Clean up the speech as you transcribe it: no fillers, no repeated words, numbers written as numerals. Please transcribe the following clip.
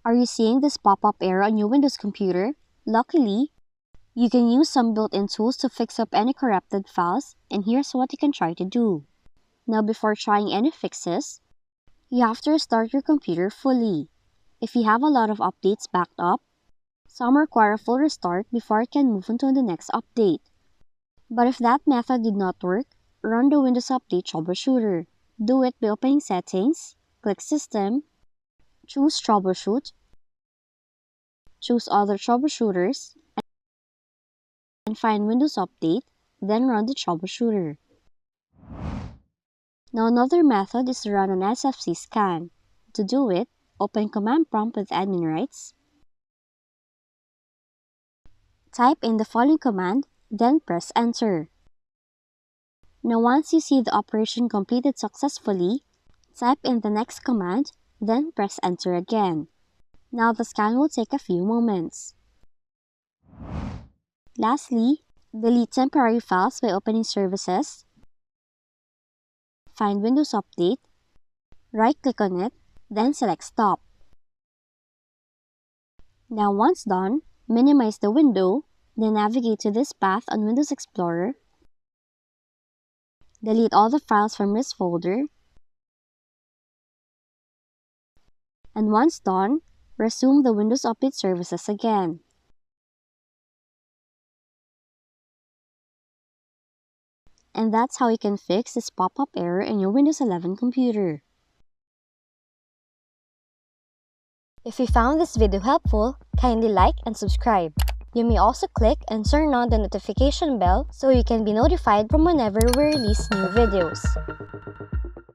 Are you seeing this pop-up error on your Windows computer? Luckily, you can use some built-in tools to fix up any corrupted files, and here's what you can try to do. Now, before trying any fixes, you have to restart your computer fully. If you have a lot of updates backed up, some require a full restart before it can move on to the next update. But if that method did not work, run the Windows Update Troubleshooter. Do it by opening Settings, click System, choose Troubleshoot, choose Other Troubleshooters, and find Windows Update, then run the troubleshooter. Now another method is to run an SFC scan. To do it, open Command Prompt with admin rights, type in the following command, then press Enter. Now once you see the operation completed successfully, type in the next command, then press Enter again. Now the scan will take a few moments. Lastly, delete temporary files by opening Services, find Windows Update, right-click on it, then select Stop. Now once done, minimize the window, then navigate to this path on Windows Explorer, delete all the files from this folder, and once done, resume the Windows Update services again. And that's how you can fix this pop-up error in your Windows 11 computer. If you found this video helpful, kindly like and subscribe. You may also click and turn on the notification bell so you can be notified from whenever we release new videos.